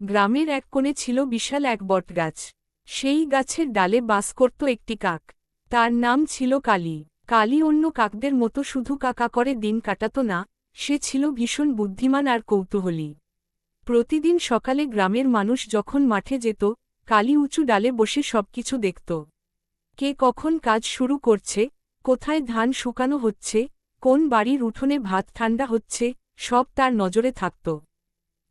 গ্রামের এক কোণে ছিল বিশাল এক বটগাছ। সেই গাছের ডালে বাস করত একটি কাক। তার নাম ছিল কালী। কালী অন্য কাকদের মতো শুধু কাকা করে দিন কাটাত না, সে ছিল ভীষণ বুদ্ধিমান আর কৌতূহলী। প্রতিদিন সকালে গ্রামের মানুষ যখন মাঠে যেত, কালী উঁচু ডালে বসে সবকিছু দেখত। কে কখন কাজ শুরু করছে, কোথায় ধান শুকানো হচ্ছে, কোন বাড়ির উঠোনে ভাত ঠান্ডা হচ্ছে, সব তার নজরে থাকত।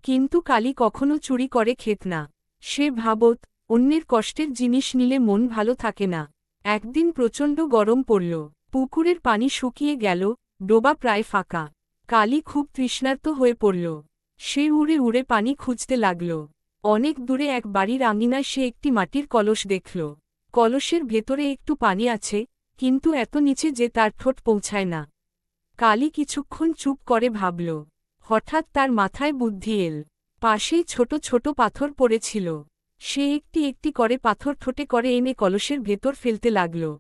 কিন্তু কালী কখনো চুরি করে খেত না। সে ভাবত, অন্যের কষ্টের জিনিস নিলে মন ভালো থাকে না। একদিন প্রচণ্ড গরম পড়ল, পুকুরের পানি শুকিয়ে গেল, ডোবা প্রায় ফাঁকা। কালী খুব তৃষ্ণার্ত হয়ে পড়ল। সে উড়ে উড়ে পানি খুঁজতে লাগল। অনেক দূরে এক বাড়ির আঙিনায় সে একটি মাটির কলস দেখল। কলসের ভেতরে একটু পানি আছে, কিন্তু এত নিচে যে তার ঠোঁট পৌঁছায় না। কালী কিছুক্ষণ চুপ করে ভাবল। হঠাৎ তার মাথায় বুদ্ধি এল। পাশেই ছোট ছোট পাথর পড়েছিল। সে একটি একটি করে পাথর ঠোঁটে করে এনে কলসের ভেতর ফেলতে লাগল।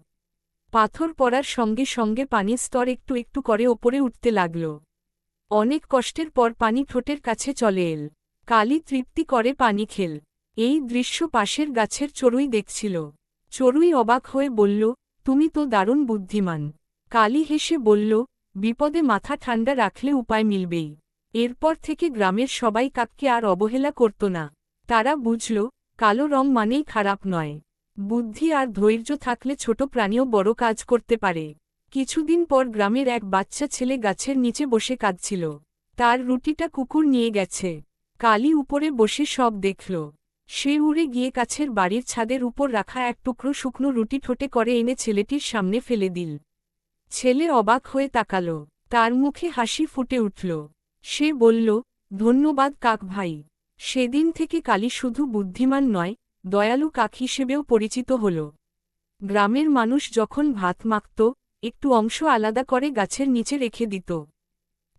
পাথর পড়ার সঙ্গে সঙ্গে পানির স্তর একটু একটু করে ওপরে উঠতে লাগল। অনেক কষ্টের পর পানি ঠোঁটের কাছে চলে এল। কালী তৃপ্তি করে পানি খেল। এই দৃশ্য পাশের গাছের চড়ুই দেখছিল। চড়ুই অবাক হয়ে বলল, তুমি তো দারুণ বুদ্ধিমান। কালী হেসে বলল, বিপদে মাথা ঠান্ডা রাখলে উপায় মিলবেই। এরপর থেকে গ্রামের সবাই কাককে আর অবহেলা করত না। তারা বুঝল, কালো রং মানেই খারাপ নয়। বুদ্ধি আর ধৈর্য থাকলে ছোট প্রাণীও বড় কাজ করতে পারে। কিছুদিন পর গ্রামের এক বাচ্চা ছেলে গাছের নিচে বসে কাঁদছিল। তার রুটিটা কুকুর নিয়ে গেছে। কালী উপরে বসে সব দেখল। সে উড়ে গিয়ে কাছের বাড়ির ছাদের উপর রাখা এক টুকরো শুকনো রুটি ঠোঁটে করে এনে ছেলেটির সামনে ফেলে দিল। ছেলে অবাক হয়ে তাকাল। তার মুখে হাসি ফুটে উঠল। সে বলল, ধন্যবাদ কাক ভাই। সেদিন থেকে কালী শুধু বুদ্ধিমান নয়, দয়ালু কাক হিসেবেও পরিচিত হল। গ্রামের মানুষ যখন ভাত মাখত, একটু অংশ আলাদা করে গাছের নিচে রেখে দিত।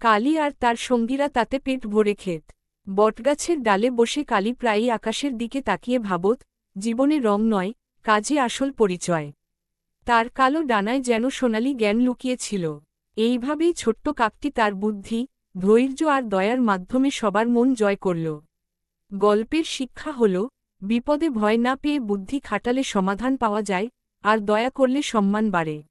কালী আর তার সঙ্গীরা তাতে পেট ভরে খেত। বটগাছের ডালে বসে কালী প্রায়ই আকাশের দিকে তাকিয়ে ভাবত, জীবনে রং নয়, কাজে আসল পরিচয়। তার কালো ডানায় যেন সোনালি জ্ঞান লুকিয়েছিল। এইভাবেই ছোট্ট কাকটি তার বুদ্ধি, ধৈর্য আর দয়ার মাধ্যমে সবার মন জয় করল। গল্পের শিক্ষা হল, বিপদে ভয় না পেয়ে বুদ্ধি খাটালে সমাধান পাওয়া যায়, আর দয়া করলে সম্মান বাড়ে।